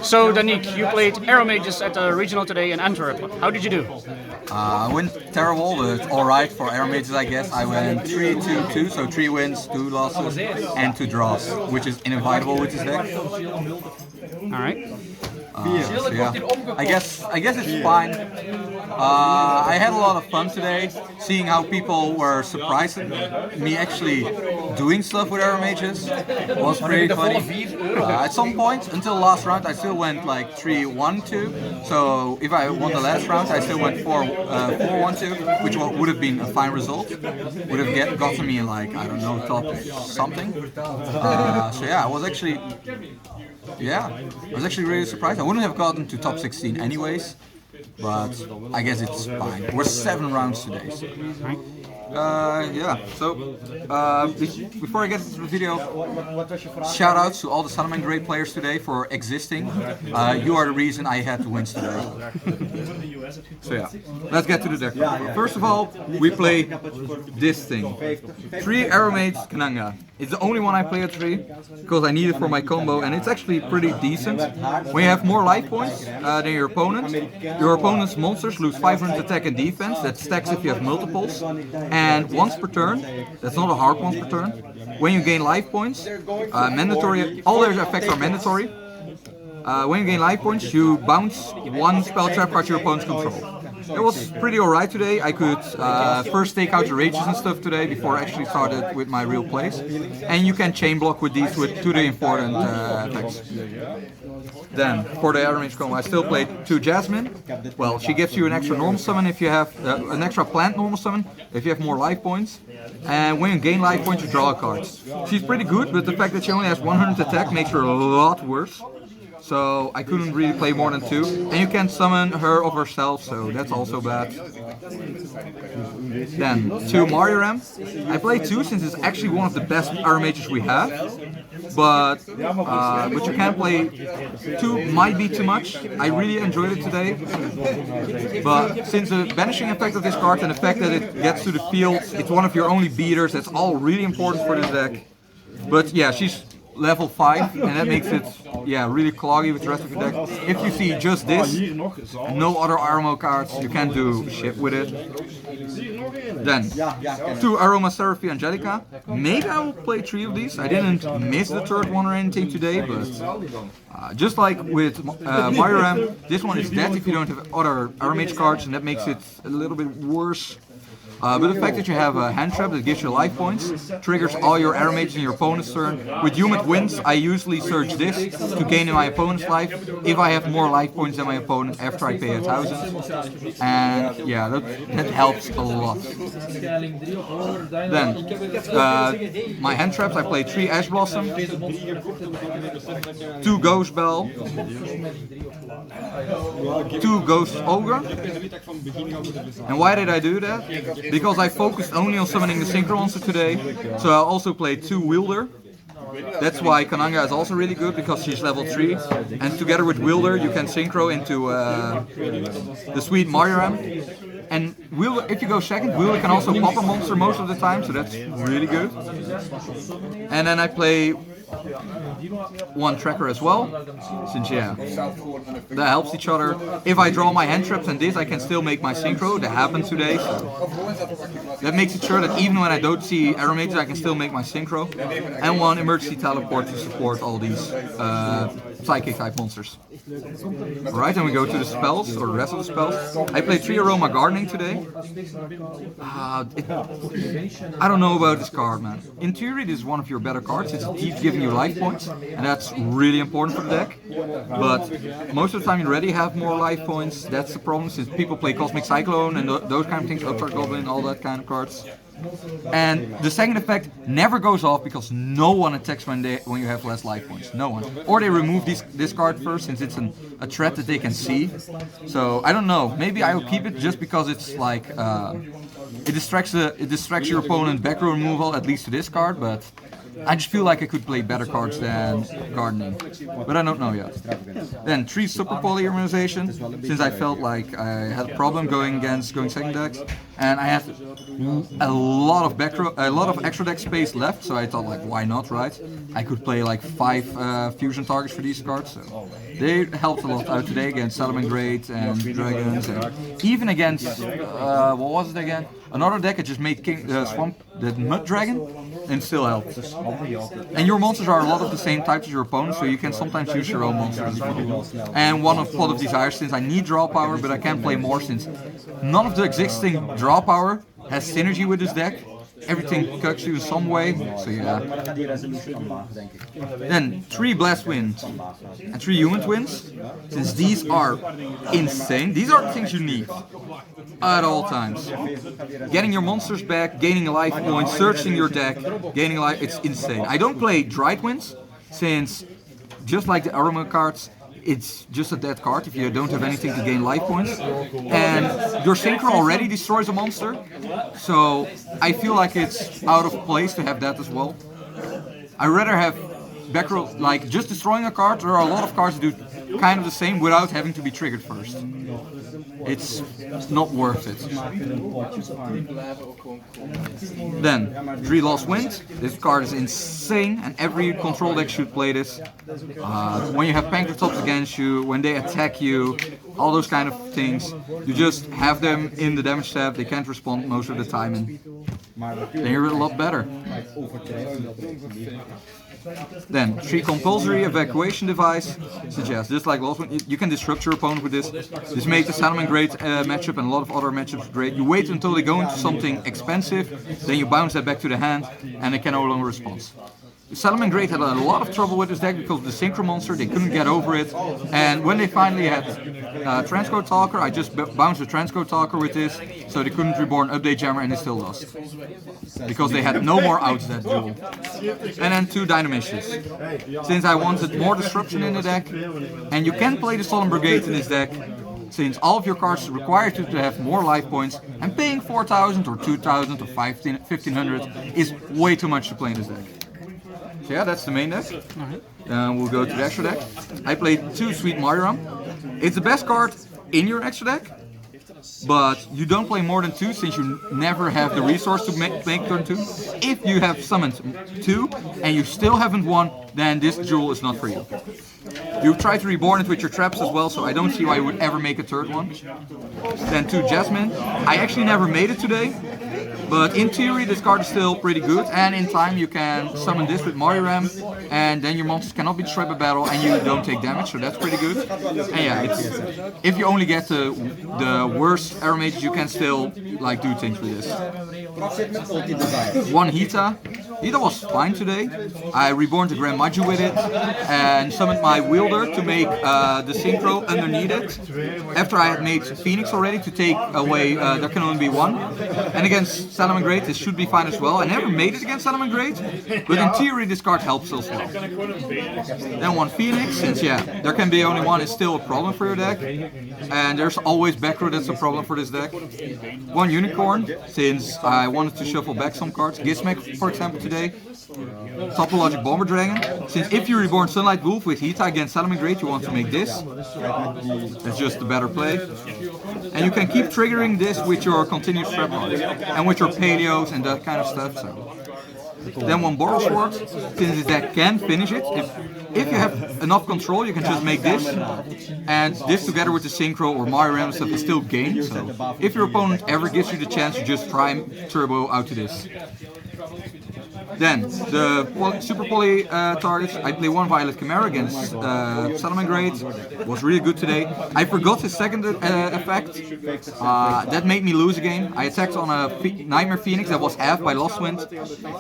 So, Danique, you played Aromages at the regional today in Antwerp. How did you do? I went terrible, but alright for Aromages, I guess. I went 3-2-2, so 3 wins, 2 losses, and 2 draws, which is inevitable with this deck. Alright. So yeah, I guess it's fine. I had a lot of fun today, seeing how people were surprising me actually doing stuff with Aromages. It was pretty funny. At some point, until the last round, I still went like 3-1-2. So if I won the last round, I still went 4-1-2, which would have been a fine result. Would have gotten me in like, I don't know, top something. So yeah, I was actually really surprised. I wouldn't have gotten to top 16 anyways, but I guess it's fine. We're 7 rounds today. So. Yeah, so before I get into the video, shout out to all the Salamangreat players today for existing. You are the reason I had to win today. So yeah, let's get to the deck. First of all, we play this thing. 3 Aromage Kananga. It's the only one I play at 3 because I need it for my combo, and it's actually pretty decent. When you have more life points than your opponent's monsters lose 500 attack and defense. That stacks if you have multiples. And once per turn, that's not a hard once per turn, when you gain life points, mandatory, all their effects are mandatory. When you gain life points, you bounce 1 spell trap card to your opponent's control. It was pretty alright today. I could first take out the rages and stuff today before I actually started with my real plays. And you can chain block with these to the important attacks. Then, for the Aromage combo, I still played 2 Jasmine. Well, she gives you an extra normal summon if you have an extra plant normal summon if you have more life points. And when you gain life points, you draw cards. She's pretty good, but the fact that she only has 100 attack makes her a lot worse. So I couldn't really play more than 2. And you can summon her of herself, so that's also bad. Then 2 Mario Ram. I played 2 since it's actually one of the best Aromages we have. But you can play 2 might be too much. I really enjoyed it today. But since the banishing effect of this card and the fact that it gets to the field, it's one of your only beaters, that's all really important for this deck. But yeah, she's level 5, and that makes it really cloggy with the rest of your deck. If you see just this, and no other Armo cards, you can't do shit with it. Then, 2 Aroma Seraphie Angelica. Maybe I will play 3 of these. I didn't miss the 3rd one or anything today, but just like with Mario Ram, this one is dead if you don't have other Aromage cards, and that makes it a little bit worse. But the fact that you have a hand trap that gives you life points triggers all your Aromages in your opponent's turn. With Humid Winds, I usually search this to gain my opponent's life if I have more life points than my opponent after I pay 1,000. And yeah, that helps a lot. Then, my hand traps, I play 3 Ash Blossom, 2 Ghost Bell, 2 Ghost Ogre. And why did I do that? Because I focused only on summoning the Synchro monster today, so I also played 2 Wielder. That's why Kananga is also really good, because she's level 3, and together with Wielder you can Synchro into the sweet Mario Ram. And Wielder, if you go second, Wielder can also pop a monster most of the time, so that's really good. And then I play 1 Tracker as well, since that helps each other. If I draw my hand traps and this, I can still make my Synchro. That happened today, so that makes it sure that even when I don't see Aromages, I can still make my Synchro. And 1 Emergency Teleport to support all these Psychic type monsters. Alright, then we go to the spells, or the rest of the spells. I played 3 Aroma Gardening today. I don't know about this card, man. In theory, this is one of your better cards. It's giving you life points, and that's really important for the deck. But most of the time you already have more life points. That's the problem, since people play Cosmic Cyclone and those kind of things, Upstart Goblin, all that kind of cards. And the second effect never goes off because no one attacks when you have less life points. No one. Or they remove this card first, since it's a threat that they can see. So I don't know. Maybe I will keep it just because it's like it distracts your opponent back row removal, at least to this card. But I just feel like I could play better cards than Gardening, but I don't know yet. Then 3 Super Polymerization, since I felt like I had a problem going second decks, and I had a lot of extra deck space left, so I thought like, why not, right? I could play like 5 fusion targets for these cards, so they helped a lot out today against Salamangreat and Dragons, and even against what was it again? Another deck I just made the Mud Dragon, and still helped. And your monsters are a lot of the same types as your opponents, so you can sometimes use your own monsters. And one of Plot of Desire, since I need draw power, but I can play more since none of the existing draw power has synergy with this deck. Everything cuts you in some way, so yeah. Then 3 Blast Winds and 3 Human Twins, since these are insane. These are the things you need at all times. Getting your monsters back, gaining life points, searching your deck, gaining life, it's insane. I don't play Dried Winds, since just like the Aromage cards, it's just a dead card if you don't have anything to gain life points. And your Synchro already destroys a monster, so I feel like it's out of place to have that as well. I'd rather have back row, like just destroying a card. There are a lot of cards that do kind of the same without having to be triggered first. It's not worth it. Then, 3 Lost Wind. This card is insane, and every control deck should play this. When you have Pankratops against you, when they attack you, all those kind of things, you just have them in the damage tab, they can't respond most of the time, and then you're a lot better. Then, 3 Compulsory Evacuation Device. Suggest, just like last one, you can disrupt your opponent with this. This made the Salamangreat matchup and a lot of other matchups great. You wait until they go into something expensive, then you bounce that back to the hand, and they can no longer respond. Salamangreat had a lot of trouble with this deck because of the Synchro monster, they couldn't get over it, and when they finally had Transcode Talker, I just bounced the Transcode Talker with this, so they couldn't reborn Update Jammer, and they still lost. Because they had no more outs that duel. And then 2 Dynamishes. Since I wanted more disruption in the deck, and you can play the Solemn Brigade in this deck, since all of your cards require you to have more life points, and paying 4,000 or 2,000 or 1,500 is way too much to play in this deck. So yeah, that's the main deck. We'll go to the extra deck. I played 2 Sweet Mariram. It's the best card in your extra deck, but you don't play more than 2 since you never have the resource to make turn 2. If you have summoned 2 and you still haven't won, then this jewel is not for you. You try to reborn it with your traps as well, so I don't see why you would ever make a third one. Then 2 Jasmine. I actually never made it today, but in theory this card is still pretty good, and in time you can summon this with Mariram, and then your monsters cannot be destroyed by battle and you don't take damage, so that's pretty good. And yeah, if you only get the worst Aromages, you can still like do things with this. 1 Hita. Hita was fine today. I reborn the Grand Maju with it and summoned my Wielder to make the Synchro underneath it. After I had made Phoenix already to take away, there can only be 1. And against Salamangreat this should be fine as well. I never made it against Salamangreat, but in theory this card helps as well. Then 1 Phoenix, since yeah, there can be only 1 is still a problem for your deck. And there's always back row that's a problem for this deck. 1 Unicorn, since I wanted to shuffle back some cards. Gizmek, for example, today. Topologic Bomber Dragon, since if you reborn Sunlight Wolf with Hita against Salamangreat, you want to make this. That's just the better play. And you can keep triggering this with your continuous trap cards and with your Paleos and that kind of stuff. So. Then 1 Boral Sword, since this deck can finish it. If you have enough control, you can just make this, and this together with the Synchro or Mariram stuff is still gain. So if your opponent ever gives you the chance, you just try and turbo out to this. Then, the Super Poly targets, I play 1 Violet Chimera against Salamangreat. Was really good today. I forgot his second effect. That made me lose a game. I attacked on a Nightmare Phoenix that was half by Lost Wind.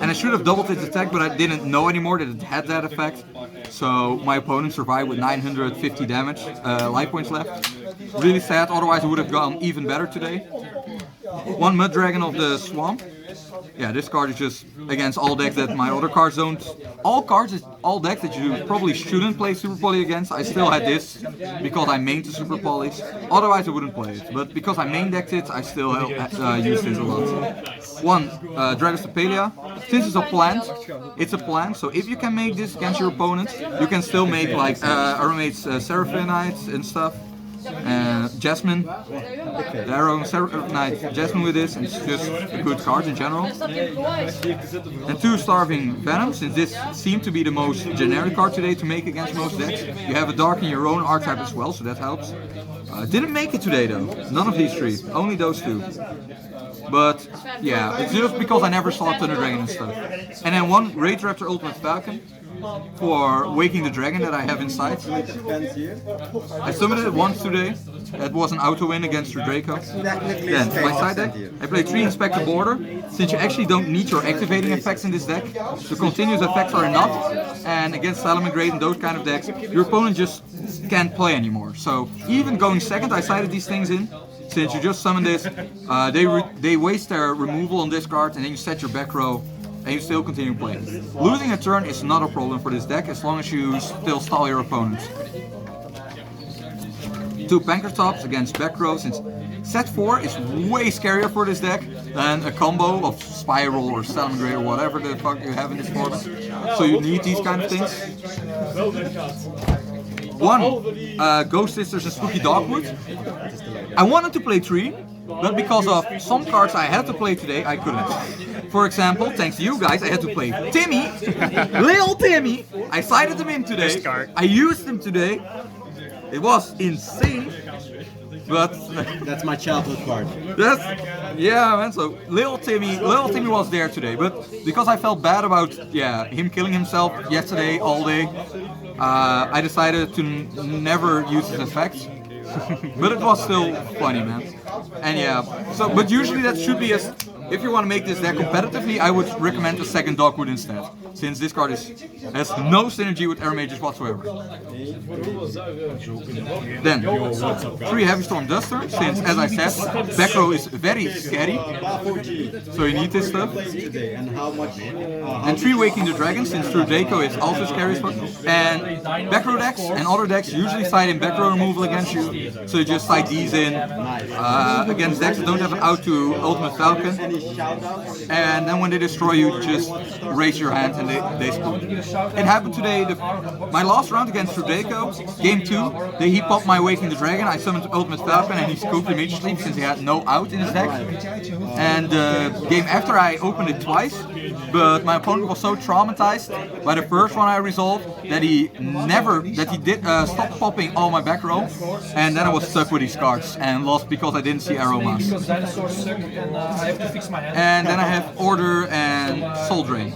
And I should have doubled its attack, but I didn't know anymore that it had that effect. So my opponent survived with 950 damage, life points left. Really sad, otherwise I would have gone even better today. 1 Mud Dragon of the Swamp. yeah, this card is just against all decks that my other cards don't. All decks that you probably shouldn't play Super Poly against. I still had this because I mained the Super Polys. Otherwise I wouldn't play it. But because I main decked it, I still use this a lot. One, Draco Stapelia. Since it's a plant, so if you can make this against your opponent, you can still make like Aromage's Seraphinites and stuff. Jasmine, the Arrow Seraphite Jasmine with this, and it's just a good card in general. And 2 Starving Venom, since this seemed to be the most generic card today to make against most decks. You have a Dark in your own archetype as well, so that helps. Didn't make it today though, none of these 3, only those 2. But yeah, it's just because I never saw Thunder Dragon and stuff. And then 1 Rage Raptor Ultimate Falcon for Waking the Dragon that I have inside. I summoned it once today. That was an auto win against your Draco. Then my side deck, I played 3 Inspector Border. Since you actually don't need your activating effects in this deck, the continuous effects are enough. And against Salamangreat and those kind of decks, your opponent just can't play anymore. So even going second, I sided these things in. Since you just summon this, they waste their removal on this card, and then you set your back row, and you still continue playing. Losing a turn is not a problem for this deck, as long as you still stall your opponent. 2 Pankratops against back row, since set 4 is way scarier for this deck than a combo of Spyral or Salamangreat or whatever the fuck you have in this format. So you need these kind of things. 1 Ghost Sisters and Spooky Dogwood. I wanted to play 3, but because of some cards I had to play today, I couldn't. For example, thanks to you guys, I had to play Timmy, Lil Timmy. I sided him in today. I used him today. It was insane. But that's my childhood card. Yeah, man. So Lil Timmy was there today, but because I felt bad about him killing himself yesterday all day, I decided to never use his effects. But it was still funny, man. And yeah, so but usually that should be if you want to make this deck competitively, I would recommend a second Dogwood instead, since this card has no synergy with Aromages whatsoever. Then 3 Heavy Storm Duster, since as I said, back row is very scary, so you need this stuff. And 3 Waking the Dragon, since True Draco is also scary as fuck. And back row decks and other decks usually side in back row removal against you, so you just side these in against decks that don't have an out to Ultimate Falcon. And then when they destroy you, just raise your hand and they spoon. It happened today, my last round against Draco, game 2, he popped my Waking the Dragon, I summoned Ultimate Falcon and he scooped immediately since he had no out in his deck. And game after I opened it twice, but my opponent was so traumatized by the first one I resolved that he did stop popping all my back row, and then I was stuck with these cards and lost because I didn't see Aromage. And then I have Order and Soul Drain.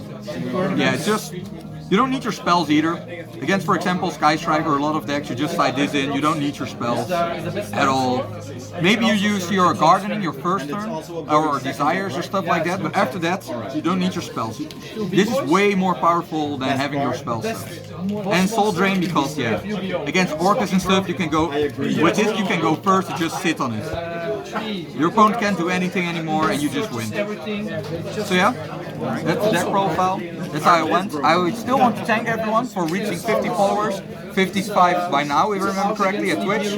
Yeah, it's just, you don't need your spells either. Against, for example, Sky Strike or a lot of decks, you just slide this in, you don't need your spells at all. Maybe you use your Gardening your first turn, or Desires or stuff like that, but after that, you don't need your spells. This is way more powerful than having your spells. And Soul Drain because, against Orcas and stuff, you can go, with this you can go first and just sit on it. Your opponent can't do anything anymore and you just win. So yeah, that's the deck profile. That's how it went. I would still want to thank everyone for reaching 50 followers, 55 by now, if I remember correctly, at Twitch.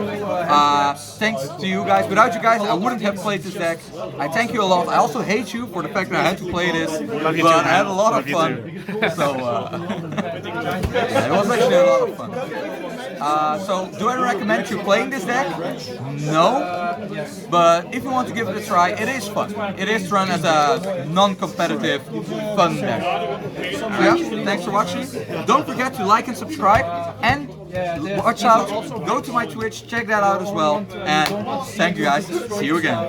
Thanks to you guys. Without you guys, I wouldn't have played this deck. I thank you a lot. I also hate you for the fact that I had to play this, but I had a lot of fun. So yeah, it was actually a lot of fun. So do I recommend you playing this deck? No. But if you want to give it a try, it is fun. It is run as a non-competitive fun deck. So yeah, thanks for watching. Don't forget to like and subscribe, and watch out, go to my Twitch, check that out as well, and thank you guys, see you again.